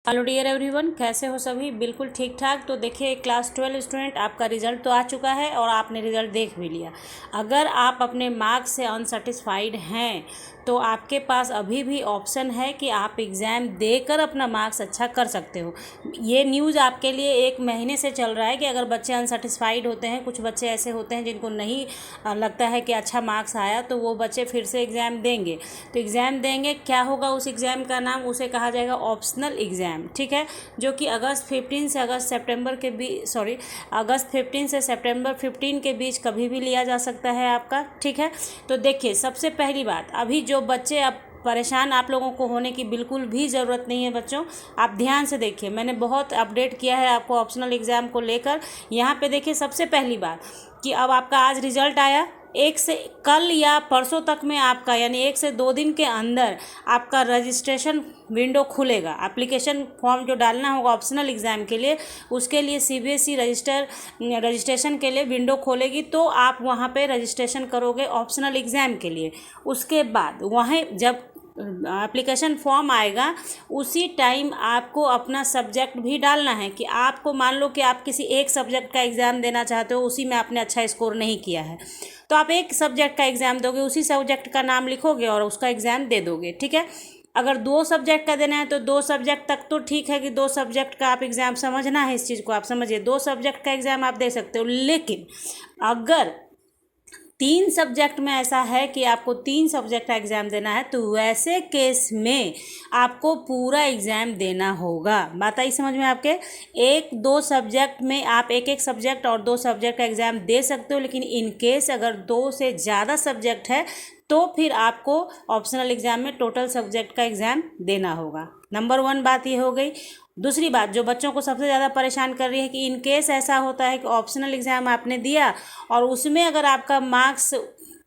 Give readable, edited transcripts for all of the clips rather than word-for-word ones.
Hello dear everyone, कैसे हो सभी? बिल्कुल ठीक ठाक। तो देखिए, क्लास 12 स्टूडेंट, आपका रिज़ल्ट तो आ चुका है और आपने रिज़ल्ट देख भी लिया। अगर आप अपने मार्क्स से अनसेटिस्फाइड हैं तो आपके पास अभी भी ऑप्शन है कि आप एग्ज़ाम देकर अपना मार्क्स अच्छा कर सकते हो। ये न्यूज़ आपके लिए 1 महीने से चल रहा है कि अगर बच्चे अनसेटिस्फाइड होते हैं, कुछ बच्चे ऐसे होते हैं जिनको नहीं लगता है कि अच्छा मार्क्स आया, तो वो बच्चे फिर से एग्ज़ाम देंगे। तो एग्ज़ाम देंगे, क्या होगा उस एग्ज़ाम का नाम? उसे कहा जाएगा ऑप्शनल एग्ज़ाम, ठीक है, जो कि अगस्त 15 से अगस्त सितंबर 15 के बीच कभी भी लिया जा सकता है आपका, ठीक है। तो देखिए, सबसे पहली बात, अभी जो बच्चे अब परेशान आप लोगों को होने की बिल्कुल भी ज़रूरत नहीं है बच्चों। आप ध्यान से देखिए, मैंने बहुत अपडेट किया है आपको ऑप्शनल एग्ज़ाम को लेकर। यहाँ पे देखिए, सबसे पहली बात कि अब आपका आज रिज़ल्ट आया, एक से कल या परसों तक में आपका, यानी 1 से 2 दिन के अंदर आपका रजिस्ट्रेशन विंडो खुलेगा। एप्लीकेशन फॉर्म जो डालना होगा ऑप्शनल एग्ज़ाम के लिए, उसके लिए सीबीएसई रजिस्ट्रेशन के लिए विंडो खोलेगी, तो आप वहाँ पे रजिस्ट्रेशन करोगे ऑप्शनल एग्ज़ाम के लिए। उसके बाद वहाँ जब एप्लीकेशन फॉर्म आएगा, उसी टाइम आपको अपना सब्जेक्ट भी डालना है कि आपको, मान लो कि आप किसी एक सब्जेक्ट का एग्ज़ाम देना चाहते हो, उसी में आपने अच्छा स्कोर नहीं किया है, तो आप एक सब्जेक्ट का एग्ज़ाम दोगे, उसी सब्जेक्ट का नाम लिखोगे और उसका एग्ज़ाम दे दोगे, ठीक है। अगर 2 सब्जेक्ट का देना है तो 2 सब्जेक्ट तक तो ठीक है कि 2 सब्जेक्ट का आप एग्ज़ाम, समझना है इस चीज़ को, आप समझिए, 2 सब्जेक्ट का एग्ज़ाम आप दे सकते हो। लेकिन अगर 3 सब्जेक्ट में ऐसा है कि आपको 3 सब्जेक्ट का एग्ज़ाम देना है, तो वैसे केस में आपको पूरा एग्ज़ाम देना होगा। बात आई समझ में आपके? 1-2 सब्जेक्ट में आप एक सब्जेक्ट और 2 सब्जेक्ट का एग्ज़ाम दे सकते हो, लेकिन इन केस अगर 2 से ज़्यादा सब्जेक्ट है तो फिर आपको ऑप्शनल एग्ज़ाम में टोटल सब्जेक्ट का एग्ज़ाम देना होगा। नंबर 1 बात ये हो गई। दूसरी बात जो बच्चों को सबसे ज़्यादा परेशान कर रही है कि इन केस ऐसा होता है कि ऑप्शनल एग्ज़ाम आपने दिया और उसमें अगर आपका मार्क्स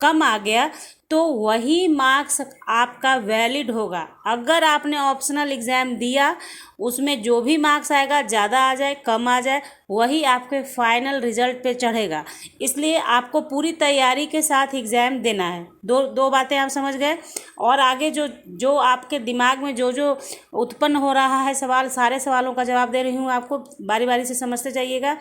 कम आ गया, तो वही मार्क्स आपका वैलिड होगा। अगर आपने ऑप्शनल एग्ज़ाम दिया, उसमें जो भी मार्क्स आएगा, ज़्यादा आ जाए कम आ जाए, वही आपके फाइनल रिजल्ट पे चढ़ेगा। इसलिए आपको पूरी तैयारी के साथ एग्ज़ाम देना है। दो बातें आप समझ गए। और आगे जो आपके दिमाग में जो उत्पन्न हो रहा है सवाल, सारे सवालों का जवाब दे रही हूँ आपको, बारी बारी से समझते जाइएगा।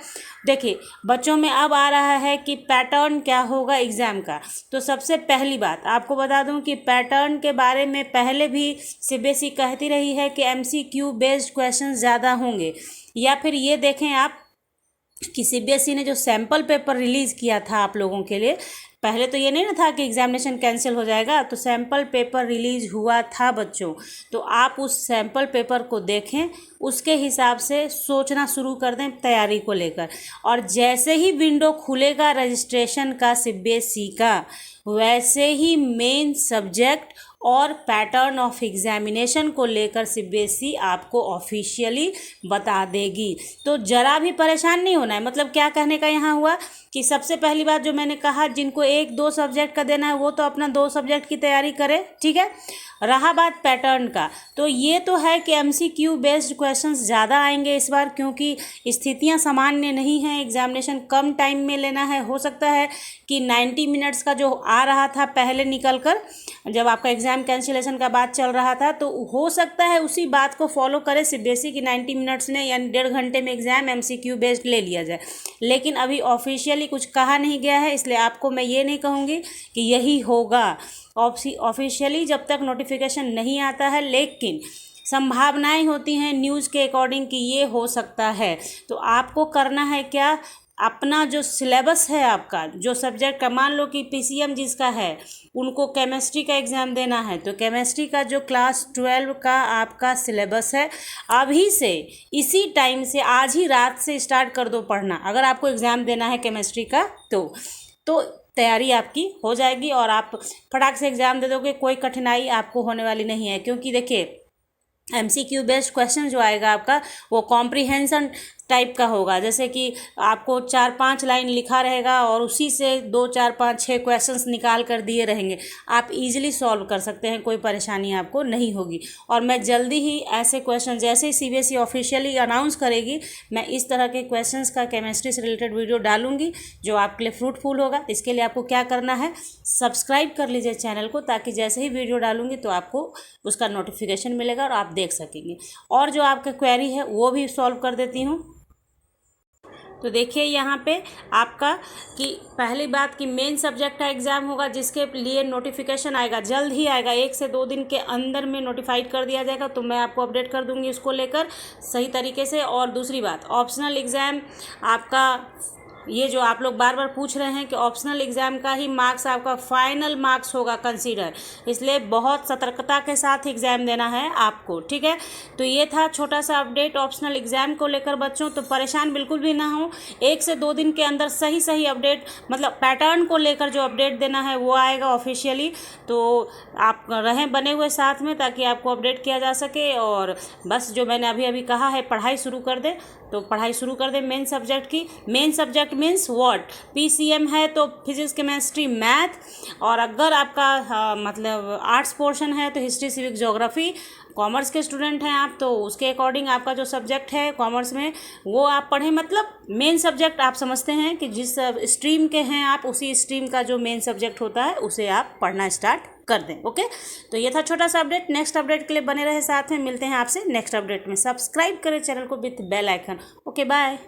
देखिए, बच्चों में अब आ रहा है कि पैटर्न क्या होगा एग्ज़ाम का। तो सबसे पहली बात आपको बता दूं कि पैटर्न के बारे में पहले भी सीबीएसई कहती रही है कि एमसीक्यू बेस्ड क्वेश्चन ज़्यादा होंगे। या फिर ये देखें आप कि सीबीएसई ने जो सैम्पल पेपर रिलीज़ किया था आप लोगों के लिए, पहले तो ये नहीं ना था कि एग्जामिनेशन कैंसिल हो जाएगा, तो सैम्पल पेपर रिलीज़ हुआ था बच्चों। तो आप उस सैम्पल पेपर को देखें, उसके हिसाब से सोचना शुरू कर दें तैयारी को लेकर। और जैसे ही विंडो खुलेगा रजिस्ट्रेशन का सीबीएसई का, वैसे ही मेन सब्जेक्ट और पैटर्न ऑफ एग्जामिनेशन को लेकर सीबीएसई आपको ऑफिशियली बता देगी। तो ज़रा भी परेशान नहीं होना है। मतलब क्या कहने का यहाँ हुआ कि सबसे पहली बात जो मैंने कहा, जिनको 1-2 सब्जेक्ट का देना है वो तो अपना 2 सब्जेक्ट की तैयारी करे, ठीक है। रहा बात पैटर्न का, तो ये तो है कि एमसीक्यू बेस्ड क्वेश्चंस ज़्यादा आएंगे इस बार, क्योंकि स्थितियां सामान्य नहीं हैं, एग्जामिनेशन कम टाइम में लेना है। हो सकता है कि 90 मिनट्स का जो आ रहा था पहले निकल कर, जब आपका एग्ज़ाम कैंसिलेशन का बात चल रहा था, तो हो सकता है उसी बात को फॉलो करे सीबीएसई की 90 मिनट्स में, यानी 1.5 घंटे में एग्ज़ाम एमसीक्यू बेस्ड ले लिया जाए। लेकिन अभी ऑफिशियली कुछ कहा नहीं गया है, इसलिए आपको मैं ये नहीं कहूँगी कि यही होगा। ऑफिशियली जब तक नोटिफिकेशन नहीं आता है, लेकिन संभावनाएं होती हैं न्यूज़ के अकॉर्डिंग कि ये हो सकता है। तो आपको करना है क्या, अपना जो सिलेबस है आपका, जो सब्जेक्ट का, मान लो कि पीसीएम जिसका है उनको केमिस्ट्री का एग्ज़ाम देना है, तो केमिस्ट्री का जो क्लास 12 का आपका सिलेबस है, अभी से इसी टाइम से, आज ही रात से स्टार्ट कर दो पढ़ना। अगर आपको एग्ज़ाम देना है केमिस्ट्री का तो तैयारी आपकी हो जाएगी और आप फटाक से एग्ज़ाम दे दोगे। कोई कठिनाई आपको होने वाली नहीं है, क्योंकि देखिए एमसीक्यू बेस्ड क्वेश्चन जो आएगा आपका, वो कॉम्प्रिहेंशन टाइप का होगा, जैसे कि आपको 4-5 लाइन लिखा रहेगा और उसी से 2 4 5 6 क्वेश्चंस निकाल कर दिए रहेंगे। आप इजीली सॉल्व कर सकते हैं, कोई परेशानी आपको नहीं होगी। और मैं जल्दी ही ऐसे क्वेश्चन, जैसे ही सीबीएसई ऑफिशियली अनाउंस करेगी, मैं इस तरह के क्वेश्चंस का केमिस्ट्री से रिलेटेड वीडियो डालूंगी जो आपके लिए फ्रूटफुल होगा। इसके लिए आपको क्या करना है, सब्सक्राइब कर लीजिए चैनल को, ताकि जैसे ही वीडियो डालूंगी तो आपको उसका नोटिफिकेशन मिलेगा और आप देख सकेंगे। और जो आपका क्वेरी है वो भी सॉल्व कर देती हूँ। तो देखिए यहाँ पे आपका कि पहली बात कि मेन सब्जेक्ट का एग्ज़ाम होगा, जिसके लिए नोटिफिकेशन आएगा, जल्द ही आएगा, 1 से 2 दिन के अंदर में नोटिफाइड कर दिया जाएगा। तो मैं आपको अपडेट कर दूँगी इसको लेकर सही तरीके से। और दूसरी बात, ऑप्शनल एग्ज़ाम आपका, ये जो आप लोग बार बार पूछ रहे हैं कि ऑप्शनल एग्ज़ाम का ही मार्क्स आपका फाइनल मार्क्स होगा कंसीडर, इसलिए बहुत सतर्कता के साथ एग्ज़ाम देना है आपको, ठीक है। तो ये था छोटा सा अपडेट ऑप्शनल एग्ज़ाम को लेकर बच्चों। तो परेशान बिल्कुल भी ना हो, 1 से 2 दिन के अंदर सही सही अपडेट, मतलब पैटर्न को लेकर जो अपडेट देना है वो आएगा ऑफिशियली। तो आप रहें बने हुए साथ में, ताकि आपको अपडेट किया जा सके। और बस जो मैंने अभी अभी कहा है, पढ़ाई शुरू कर दे, तो पढ़ाई शुरू कर दे मेन सब्जेक्ट की। Main subject means what, PCM है तो फिजिक्स केमिस्ट्री मैथ, और अगर आपका मतलब आर्ट्स पोर्शन है तो हिस्ट्री सिविक ज्योग्राफी। कॉमर्स के स्टूडेंट हैं आप तो उसके अकॉर्डिंग आपका जो सब्जेक्ट है कॉमर्स में वो आप पढ़ें। मतलब मेन सब्जेक्ट आप समझते हैं कि जिस स्ट्रीम के हैं आप, उसी स्ट्रीम का जो मेन सब्जेक्ट होता है उसे आप पढ़ना स्टार्ट कर दें। ओके, तो ये था छोटा सा अपडेट। नेक्स्ट अपडेट के लिए बने रहे साथ में, मिलते हैं आपसे नेक्स्ट अपडेट में। सब्सक्राइब करें चैनल को with bell icon. Okay, bye.